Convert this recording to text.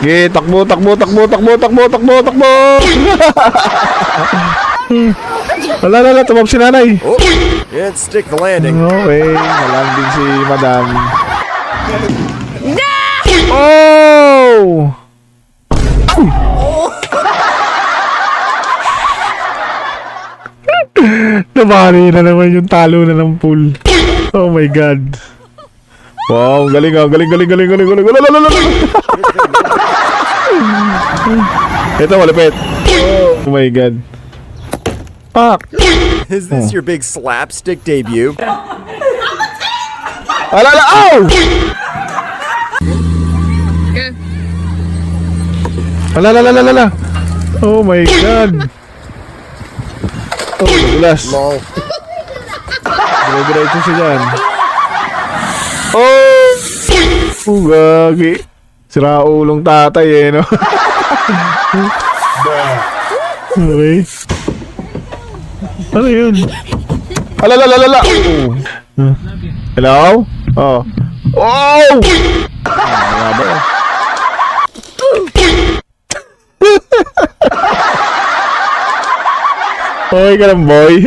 Sige, takbo, takbo, takbo, takbo, takbo, takbo, takbo. Wala, tumab si nanay. Oh, can't stick the landing. Okay, nalanding si madam. Oh! Nabari na naman yung talo na ng pool. Oh my god. Wow, galing ah, galing. Ito, malapit. Oh my god. Pak! Is this your big slapstick debut? Alala! Ow! Alala! Oh my god. Oh, nagulas. Lol. Dire-diretso siya dyan. Oh! Oh, gagi. Sira ulong tatay eh, no? Okay. Ano yun? Alala! Oh. Hello? Oh. Oh! Wala ba? Okay ka lang, boy.